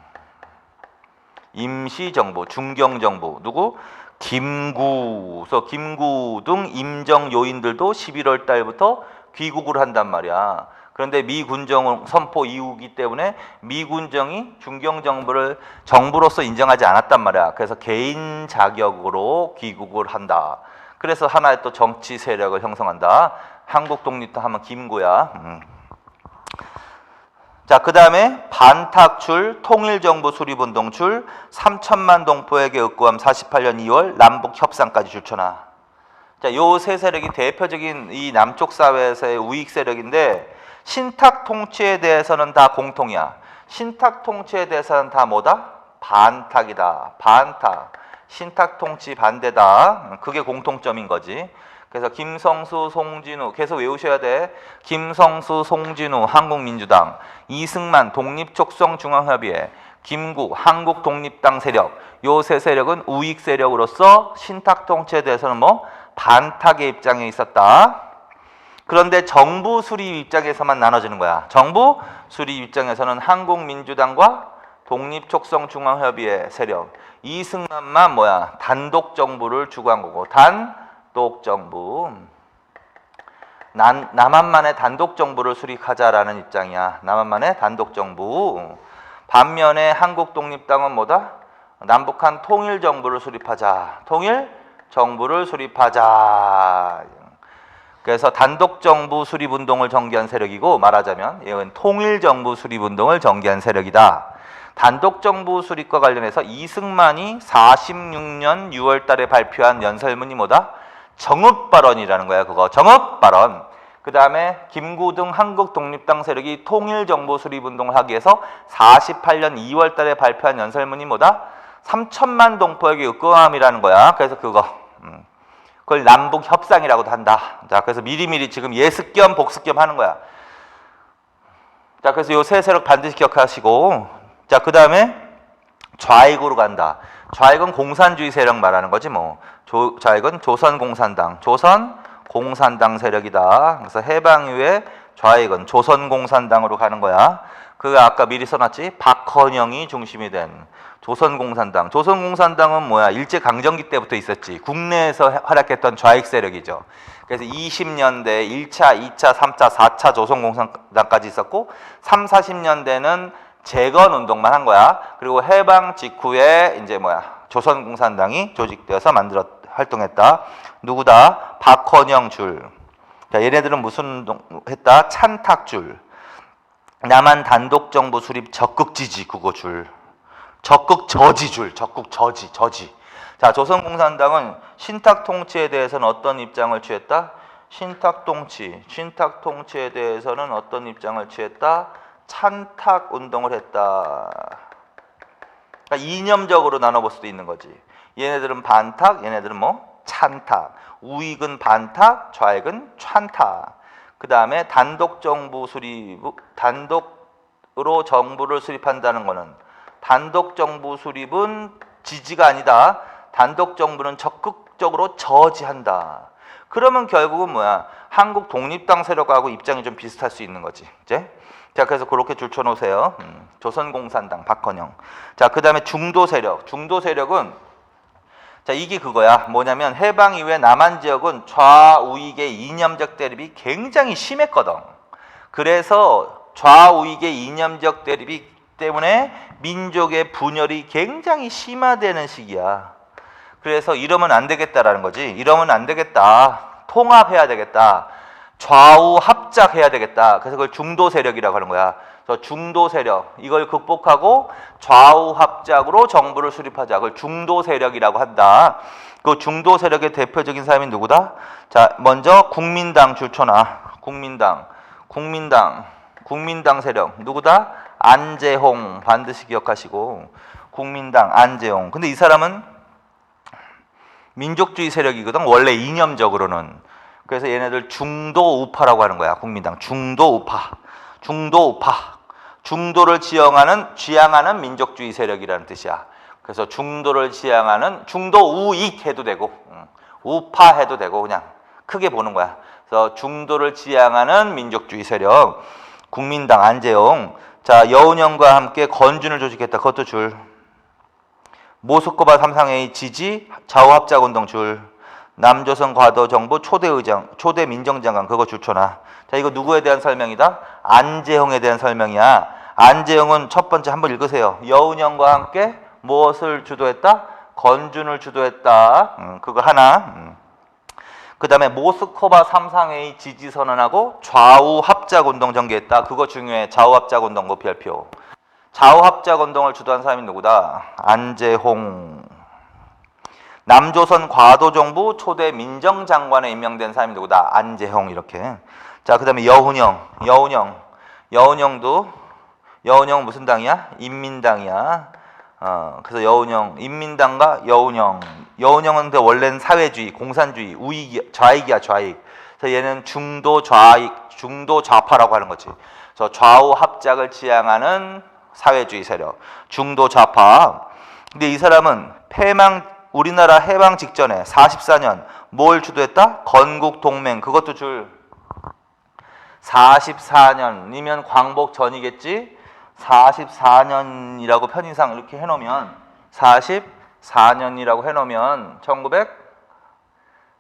임시정부, 중경정부. 누구? 김구. 그래서 김구 등 임정 요인들도 11월 달부터 귀국을 한단 말이야. 그런데 미군정 선포 이후이기 때문에 미군정이 중경정부를 정부로서 인정하지 않았단 말이야. 그래서 개인 자격으로 귀국을 한다. 그래서 하나의 또 정치 세력을 형성한다. 한국 독립당 하면 김구야. 자, 그 다음에 반탁줄, 통일정부 수립운동줄, 3천만 동포에게 의구함 48년 2월 남북협상까지 줄쳐놔. 자, 요 세 세력이 대표적인 이 남쪽 사회에서의 우익 세력인데, 신탁통치에 대해서는 다 공통이야. 신탁통치에 대해서는 다 뭐다? 반탁이다. 반탁. 신탁통치 반대다. 그게 공통점인 거지. 그래서 김성수, 송진우 계속 외우셔야 돼. 김성수, 송진우 한국민주당, 이승만 독립촉성중앙협의회, 김구 한국독립당 세력. 요 세 세력은 우익 세력으로서 신탁통치에 대해서는 반탁의 입장에 있었다. 그런데 정부 수립 입장에서만 나눠지는 거야. 정부 수립 입장에서는 한국민주당과 독립촉성중앙협의회 세력 이승만만 뭐야? 단독 정부를 주구한 거고. 단독 정부. 남한만의 단독 정부를 수립하자라는 입장이야. 남한만의 단독 정부. 반면에 한국독립당은 뭐다? 남북한 통일 정부를 수립하자. 통일 정부를 수립하자. 그래서 단독 정부 수립 운동을 전개한 세력이고, 말하자면 이건 통일 정부 수립 운동을 전개한 세력이다. 단독 정부 수립과 관련해서 이승만이 46년 6월 달에 발표한 연설문이 뭐다? 정읍 발언이라는 거야. 그거 정읍 발언. 그 다음에 김구등 한국독립당 세력이 통일정부 수립운동을 하기 위해서 48년 2월 달에 발표한 연설문이 뭐다? 3천만 동포에게 으뜸함이라는 거야. 그래서 그걸 남북협상이라고도 한다. 자, 그래서 미리미리 지금 예습 겸 복습 겸 하는 거야. 자, 그래서 요 세 세력 반드시 기억하시고, 자, 그 다음에 좌익으로 간다. 좌익은 공산주의 세력 말하는 거지 뭐. 좌익은 조선공산당. 조선공산당 세력이다. 그래서 해방 이후에 좌익은 조선공산당으로 가는 거야. 그거 아까 미리 써놨지? 박헌영이 중심이 된 조선공산당. 조선공산당은 뭐야? 일제강점기 때부터 있었지. 국내에서 활약했던 좌익 세력이죠. 그래서 20년대 1차, 2차, 3차, 4차 조선공산당까지 있었고 3, 40년대는 재건 운동만 한 거야. 그리고 해방 직후에 이제 조선공산당이 조직되어서 활동했다. 누구다? 박헌영 줄. 자, 얘네들은 무슨 운동 했다? 찬탁줄. 남한 단독 정부 수립 적극 지지 그거 줄. 적극 저지 줄. 적극 저지. 자, 조선공산당은 신탁 통치에 대해서는 어떤 입장을 취했다? 신탁 통치에 대해서는 어떤 입장을 취했다? 찬탁 운동을 했다. 그러니까 이념적으로 나눠볼 수도 있는 거지. 얘네들은 반탁, 얘네들은 찬탁. 우익은 반탁, 좌익은 찬탁. 그 다음에 단독으로 정부를 수립한다는 거는 단독 정부 수립은 지지가 아니다. 단독 정부는 적극적으로 저지한다. 그러면 결국은 한국 독립당 세력하고 입장이 좀 비슷할 수 있는 거지. 이제? 자, 그래서 그렇게 줄쳐놓으세요. 조선공산당, 박헌영. 자, 그 다음에 중도 세력은, 자, 이게 그거야. 뭐냐면, 해방 이후에 남한 지역은 좌우익의 이념적 대립이 굉장히 심했거든. 그래서 좌우익의 이념적 대립이 때문에 민족의 분열이 굉장히 심화되는 시기야. 그래서 이러면 안 되겠다라는 거지. 이러면 안 되겠다. 통합해야 되겠다. 좌우 합작해야 되겠다. 그래서 그걸 중도 세력이라고 하는 거야. 그래서 중도 세력 이걸 극복하고 좌우 합작으로 정부를 수립하자. 그걸 중도 세력이라고 한다. 그 중도 세력의 대표적인 사람이 누구다? 자, 먼저 국민당 줄쳐놔. 국민당 세력 누구다? 안재홍 반드시 기억하시고. 국민당 안재홍. 근데 이 사람은 민족주의 세력이거든. 원래 이념적으로는. 그래서 얘네들 중도 우파라고 하는 거야. 국민당 중도 우파. 중도를 지향하는 민족주의 세력이라는 뜻이야. 그래서 중도를 지향하는 중도 우익 해도 되고 우파 해도 되고 그냥 크게 보는 거야. 그래서 중도를 지향하는 민족주의 세력 국민당 안재홍. 자, 여운형과 함께 건준을 조직했다. 그것도 줄. 모스크바 삼상회의 지지 좌우합작운동 줄. 남조선 과도정부 초대 민정장관 그거 줄쳐놔. 자, 이거 누구에 대한 설명이다? 안재홍에 대한 설명이야. 안재홍은 첫 번째 한번 읽으세요. 여운형과 함께 무엇을 주도했다? 건준을 주도했다. 그거 하나. 그 다음에 모스크바 삼상회의 지지 선언하고 좌우합작운동 전개했다. 그거 중요해. 좌우합작운동 그 별표. 좌우합작운동을 주도한 사람이 누구다? 안재홍. 남조선 과도정부 초대 민정장관에 임명된 사람이 누구다? 안재홍 이렇게. 자, 그 다음에 여운형 무슨 당이야? 인민당이야. 그래서 여운형, 인민당과 여운형은 원래는 사회주의, 공산주의, 좌익이야, 좌익. 그래서 얘는 중도 좌파라고 하는 거지. 그래서 좌우 합작을 지향하는 사회주의 세력, 중도 좌파. 근데 이 사람은 우리나라 해방 직전에 44년 뭘 주도했다? 건국동맹. 그것도 줄. 44년이면 광복 전이겠지? 44년이라고 편의상 이렇게 해놓으면 44년이라고 해놓으면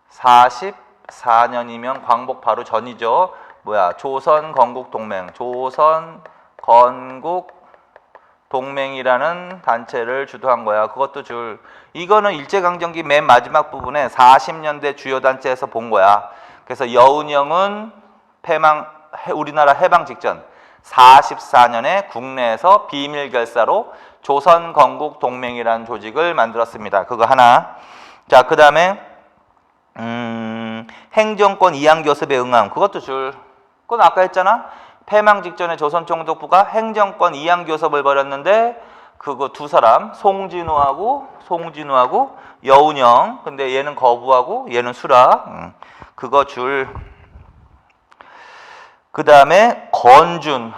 1944년이면 광복 바로 전이죠. 뭐야? 조선 건국 동맹, 조선 건국 동맹이라는 단체를 주도한 거야. 그것도 이거는 일제강점기 맨 마지막 부분에 40년대 주요 단체에서 본 거야. 그래서 여운형은 우리나라 해방 직전 44년에 국내에서 비밀 결사로 조선 건국 동맹이라는 조직을 만들었습니다. 그거 하나. 자, 그 다음에 행정권 이양 교섭에 응함. 그것도 그건 아까 했잖아. 패망 직전에 조선 총독부가 행정권 이양 교섭을 벌였는데 그거 두 사람 송진우하고 여운형. 근데 얘는 거부하고 얘는 수락. 그거 그 다음에 건준을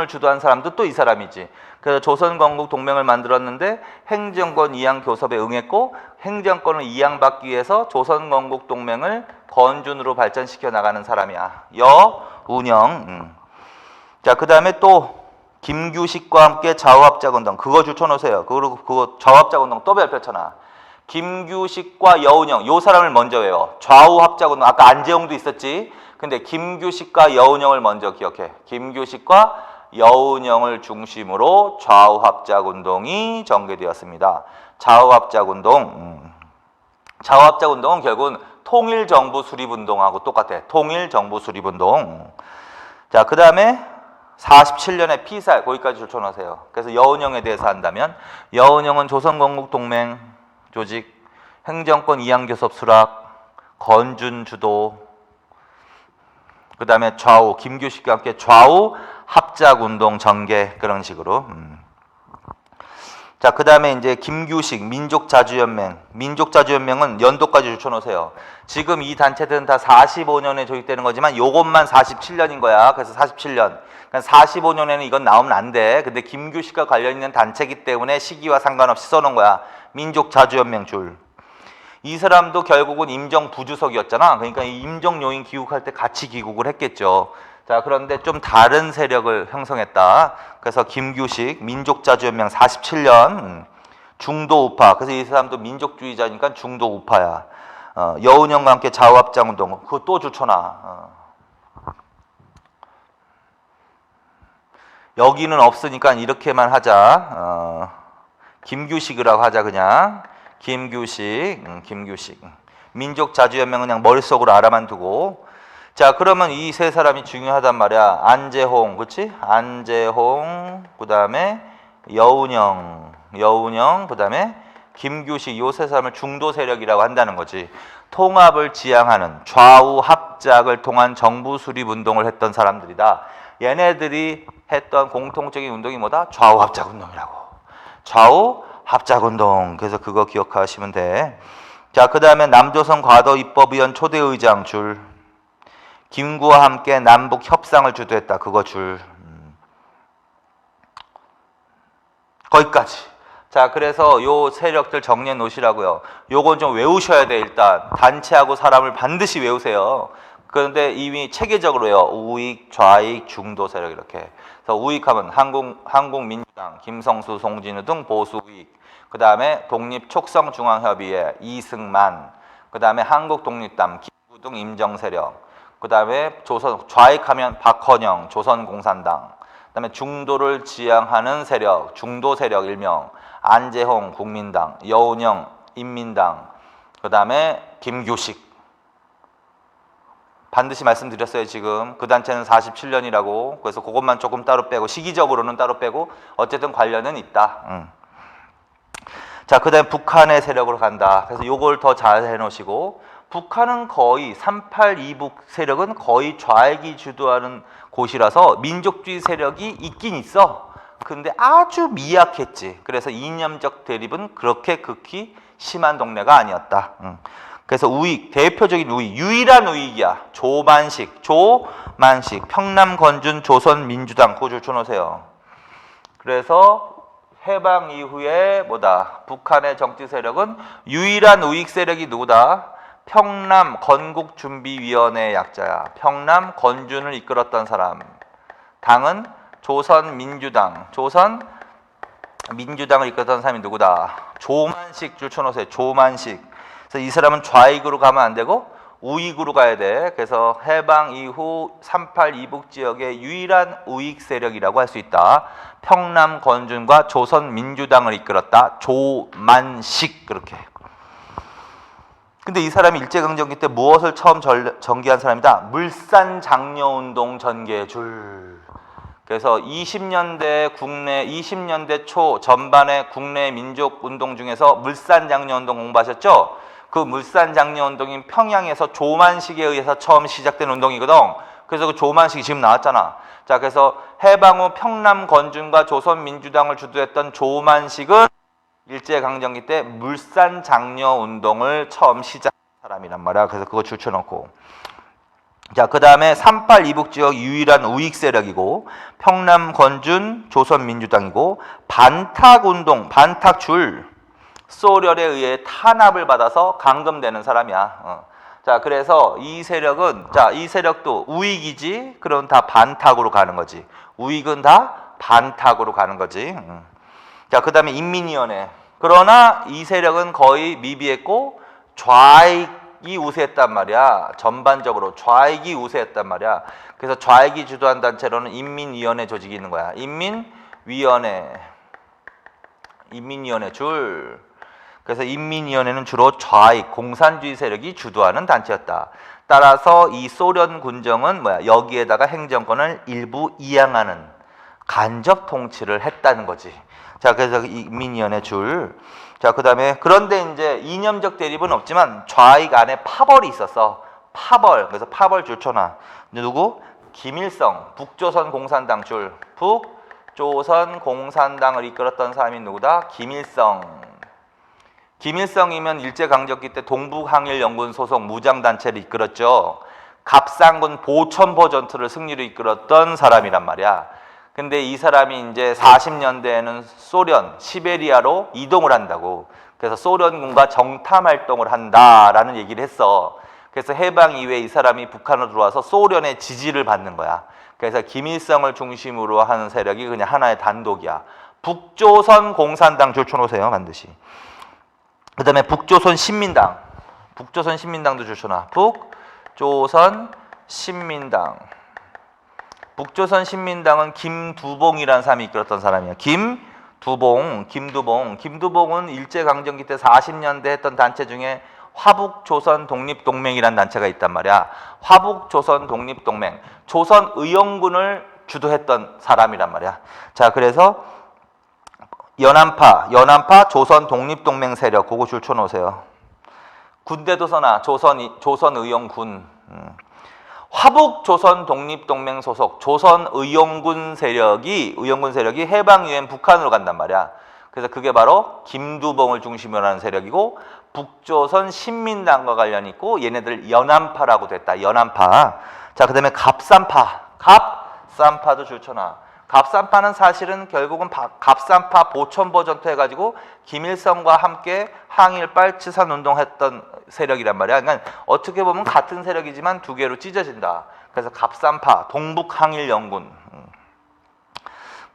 주도한 사람도 또 이 사람이지. 그래서 조선 건국 동맹을 만들었는데 행정권 이양 교섭에 응했고 행정권을 이양받기 위해서 조선 건국 동맹을 건준으로 발전시켜 나가는 사람이야. 여운형. 자, 그 다음에 또 김규식과 함께 좌우합작운동. 그거 줄쳐놓으세요. 그거 좌우합작운동 또 발표잖아. 김규식과 여운형. 요 사람을 먼저 외워. 좌우합작운동. 아까 안재홍도 있었지. 근데 김규식과 여운형을 먼저 기억해. 김규식과 여운형을 중심으로 좌우합작운동이 전개되었습니다. 좌우합작운동은 결국은 통일정부 수립운동하고 똑같아. 통일정부 수립운동. 자, 그 다음에 47년에 피살. 거기까지 줄쳐놓으세요. 그래서 여운형에 대해서 한다면 여운형은 조선건국동맹 조직, 행정권 이양교섭 수락, 건준 주도, 그 다음에 좌우, 김규식과 함께 좌우 합작운동 전개, 그런 식으로. 자, 그 다음에 이제 김규식, 민족자주연맹. 민족자주연맹은 연도까지 줄쳐놓으세요. 지금 이 단체들은 다 45년에 조직되는 거지만 요것만 47년인 거야. 그래서 47년. 그러니까 45년에는 이건 나오면 안 돼. 근데 김규식과 관련 있는 단체이기 때문에 시기와 상관없이 써놓은 거야. 민족자주연맹 줄. 이 사람도 결국은 임정 부주석이었잖아. 그러니까 이 임정 요인 귀국할 때 같이 귀국을 했겠죠. 자, 그런데 좀 다른 세력을 형성했다. 그래서 김규식, 민족자주연맹 47년, 중도 우파. 그래서 이 사람도 민족주의자니까 중도 우파야. 여운형과 함께 좌우합작운동. 그거 또 줄쳐놔. 여기는 없으니까 이렇게만 하자. 김규식이라고 하자 그냥. 김규식. 민족자주연맹은 그냥 머릿속으로 알아만 두고. 자, 그러면 이 세 사람이 중요하단 말이야. 안재홍, 그렇지? 안재홍, 그 다음에 여운형, 그 다음에 김규식, 요 세 사람을 중도 세력이라고 한다는 거지. 통합을 지향하는 좌우 합작을 통한 정부 수립 운동을 했던 사람들이다. 얘네들이 했던 공통적인 운동이 뭐다? 좌우 합작 운동이라고. 좌우 합작운동. 그래서 그거 기억하시면 돼. 자, 그 다음에 남조선 과도입법위원 초대의장 줄. 김구와 함께 남북 협상을 주도했다. 그거 줄. 거기까지. 자, 그래서 요 세력들 정리해 놓으시라고요. 요건 좀 외우셔야 돼. 일단 단체하고 사람을 반드시 외우세요. 그런데 이미 체계적으로요. 우익, 좌익, 중도 세력 이렇게. 그래서 우익하면 한국민주당, 김성수, 송진우 등 보수 우익. 그 다음에 독립촉성중앙협의회 이승만. 그 다음에 한국독립당, 김구등 임정세력. 그 다음에 좌익하면 박헌영, 조선공산당. 그 다음에 중도를 지향하는 세력, 중도 세력 일명 안재홍, 국민당, 여운형, 인민당. 그 다음에 김규식. 반드시 말씀드렸어요. 지금 그 단체는 47년이라고. 그래서 그것만 조금 따로 빼고, 시기적으로는 따로 빼고 어쨌든 관련은 있다. 자, 그 다음에 북한의 세력으로 간다. 그래서 요걸 더 잘 해놓으시고, 북한은 거의 382북 세력은 거의 좌익이 주도하는 곳이라서 민족주의 세력이 있긴 있어. 근데 아주 미약했지. 그래서 이념적 대립은 그렇게 극히 심한 동네가 아니었다. 그래서 우익, 대표적인 우익, 유일한 우익이야. 조만식, 평남건준 조선민주당. 그거 줄쳐놓으세요. 그래서 해방 이후에 북한의 정치 세력은 유일한 우익 세력이 누구다? 평남 건국준비위원회 약자야. 평남 건준을 이끌었던 사람. 당은 조선민주당. 조선민주당을 이끌었던 사람이 누구다? 조만식 줄 쳐놓으세요. 조만식. 그래서 이 사람은 좌익으로 가면 안 되고 우익으로 가야 돼. 그래서 해방 이후 3.8 이북 지역의 유일한 우익 세력이라고 할 수 있다. 평남 건준과 조선민주당을 이끌었다. 조만식. 그렇게. 근데 이 사람이 일제강점기 때 무엇을 처음 전개한 사람이다? 물산장려운동 전개줄. 그래서 20년대 초 전반의 국내 민족운동 중에서 물산장려운동 공부하셨죠? 그 물산장려운동인 평양에서 조만식에 의해서 처음 시작된 운동이거든. 그래서 그 조만식이 지금 나왔잖아. 자, 그래서 해방 후 평남 건준과 조선민주당을 주도했던 조만식은 일제강점기 때 물산장려운동을 처음 시작한 사람이란 말이야. 그래서 그거 줄쳐놓고. 자, 그 다음에 3.8 이북 지역 유일한 우익 세력이고, 평남 건준 조선민주당이고, 반탁운동, 반탁줄, 소련에 의해 탄압을 받아서 감금되는 사람이야. 자, 그래서 이 세력은, 자, 이 세력도 우익이지, 그럼 다 반탁으로 가는 거지. 우익은 다 반탁으로 가는 거지. 자, 그 다음에 인민위원회. 그러나 이 세력은 거의 미비했고 좌익이 우세했단 말이야. 전반적으로 좌익이 우세했단 말이야. 그래서 좌익이 주도한 단체로는 인민위원회 조직이 있는 거야. 인민위원회 줄. 그래서 인민위원회는 주로 좌익, 공산주의 세력이 주도하는 단체였다. 따라서 이 소련 군정은 여기에다가 행정권을 일부 이양하는 간접 통치를 했다는 거지. 자, 그래서 인민위원회 줄. 자, 그 다음에 그런데 이제 이념적 대립은 없지만 좌익 안에 파벌이 있었어. 파벌. 그래서 파벌 줄 쳐놔. 누구? 김일성. 북조선 공산당 줄. 북조선 공산당을 이끌었던 사람이 누구다? 김일성. 김일성이면 일제강점기 때 동북항일연군 소속 무장단체를 이끌었죠. 갑상군 보천보 전투를 승리로 이끌었던 사람이란 말이야. 근데 이 사람이 이제 40년대에는 소련, 시베리아로 이동을 한다고. 그래서 소련군과 정탐 활동을 한다라는 얘기를 했어. 그래서 해방 이후에 이 사람이 북한으로 들어와서 소련의 지지를 받는 거야. 그래서 김일성을 중심으로 하는 세력이 그냥 하나의 단독이야. 북조선 공산당 줄 쳐놓으세요, 반드시. 그 다음에 북조선 신민당. 북조선 신민당도 줄 쳐놔. 북조선 신민당. 북조선 신민당은 김두봉이라는 사람이 이끌었던 사람이야. 김두봉은 일제강점기 때 40년대 했던 단체 중에 화북조선 독립동맹이라는 단체가 있단 말이야. 화북조선 독립동맹. 조선의용군을 주도했던 사람이란 말이야. 자, 그래서 연안파 조선 독립동맹 세력, 그거 줄 쳐놓으세요. 군대도 써놔. 조선의용군. 화북 조선 독립동맹 소속 조선의용군 세력이 해방 이후엔 북한으로 간단 말이야. 그래서 그게 바로 김두봉을 중심으로 하는 세력이고, 북조선 신민당과 관련이 있고, 얘네들 연안파라고 됐다. 연안파. 자, 그 다음에 갑산파도 줄쳐놔. 갑산파는 사실은 결국은 갑산파 보천보 전투 해가지고 김일성과 함께 항일 빨치산 운동했던 세력이란 말이야. 그러니까 어떻게 보면 같은 세력이지만 두 개로 찢어진다. 그래서 갑산파, 동북항일연군,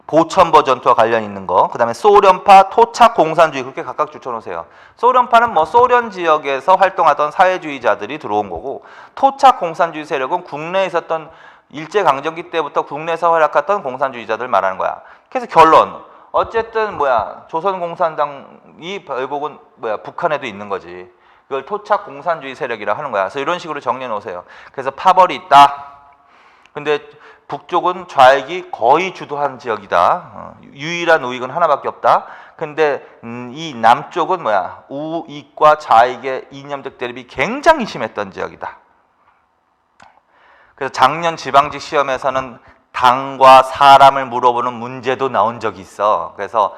보천보 전투와 관련 있는 거. 그 다음에 소련파, 토착공산주의, 그렇게 각각 줄쳐놓으세요. 소련파는 소련 지역에서 활동하던 사회주의자들이 들어온 거고, 토착공산주의 세력은 국내에 있었던 일제강점기 때부터 국내에서 활약했던 공산주의자들 말하는 거야. 그래서 결론, 어쨌든 조선공산당이 결국은 북한에도 있는 거지. 그걸 토착공산주의 세력이라 하는 거야. 그래서 이런 식으로 정리해 놓으세요. 그래서 파벌이 있다. 근데 북쪽은 좌익이 거의 주도한 지역이다. 유일한 우익은 하나밖에 없다. 근데 이 남쪽은 우익과 좌익의 이념적 대립이 굉장히 심했던 지역이다. 그래서 작년 지방직 시험에서는 당과 사람을 물어보는 문제도 나온 적이 있어. 그래서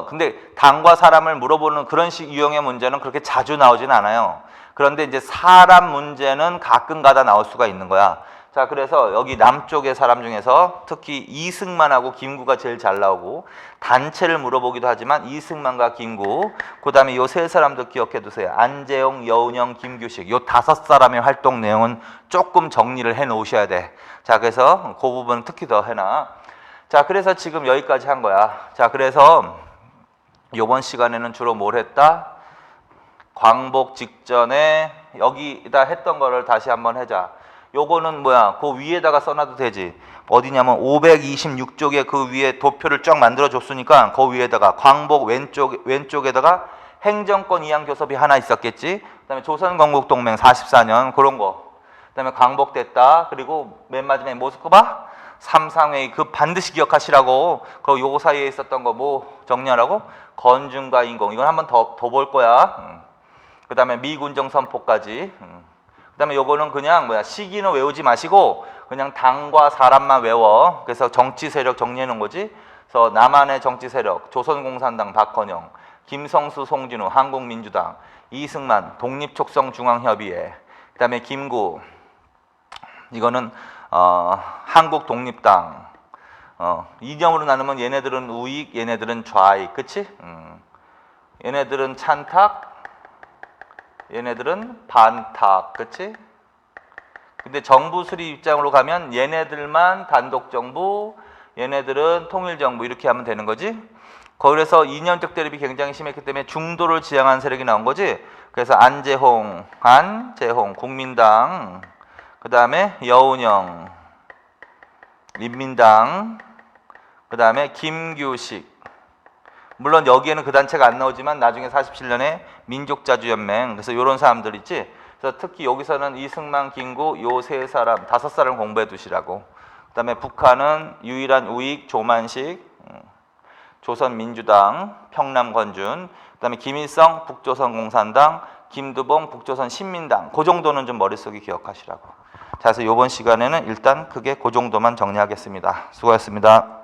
근데 당과 사람을 물어보는 그런 식 유형의 문제는 그렇게 자주 나오진 않아요. 그런데 이제 사람 문제는 가끔 가다 나올 수가 있는 거야. 자, 그래서 여기 남쪽의 사람 중에서 특히 이승만하고 김구가 제일 잘 나오고, 단체를 물어보기도 하지만 이승만과 김구, 그 다음에 요 세 사람도 기억해 두세요. 안재홍, 여운형, 김규식. 요 5사람의 활동 내용은 조금 정리를 해 놓으셔야 돼. 자, 그래서 그 부분 특히 더 해놔. 자, 그래서 지금 여기까지 한 거야. 자, 그래서 요번 시간에는 주로 뭘 했다? 광복 직전에 여기다 했던 거를 다시 한번 하자. 요거는 뭐야? 그 위에다가 써놔도 되지. 어디냐면 526쪽에 그 위에 도표를 쫙 만들어 줬으니까 그 위에다가 광복 왼쪽에다가 행정권 이양 교섭이 하나 있었겠지. 그다음에 조선건국동맹 44년 그런 거. 그다음에 광복됐다. 그리고 맨 마지막에 모스크바 삼상회의 그 반드시 기억하시라고. 그 요거 사이에 있었던 거 뭐 정리하라고? 건중과 인공. 이건 한번 더 볼 거야. 그다음에 미군정 선포까지. 그다음에 요거는 그냥 뭐야? 시기는 외우지 마시고 그냥 당과 사람만 외워. 그래서 정치 세력 정리해 놓은 거지. 그래서 남한의 정치 세력 조선공산당 박헌영, 김성수 송진우 한국민주당, 이승만 독립촉성중앙협의회, 그다음에 김구 이거는 한국독립당. 이념으로 나누면 얘네들은 우익, 얘네들은 좌익, 그치? 얘네들은 찬탁, 얘네들은 반탁, 그치? 근데 정부 수립 입장으로 가면 얘네들만 단독정부, 얘네들은 통일정부 이렇게 하면 되는 거지. 그래서 이념적 대립이 굉장히 심했기 때문에 중도를 지향한 세력이 나온 거지. 그래서 안재홍, 국민당, 그 다음에 여운형, 민민당, 그 다음에 김규식. 물론 여기에는 그 단체가 안 나오지만 나중에 47년에 민족자주연맹, 그래서 이런 사람들 있지. 그래서 특히 여기서는 이승만, 김구 요 세 사람, 5사람 공부해 두시라고. 그 다음에 북한은 유일한 우익 조만식, 조선민주당, 평남권준, 그 다음에 김일성 북조선공산당, 김두봉 북조선신민당. 그 정도는 좀 머릿속에 기억하시라고. 자, 그래서 이번 시간에는 일단 크게 그 정도만 정리하겠습니다. 수고하셨습니다.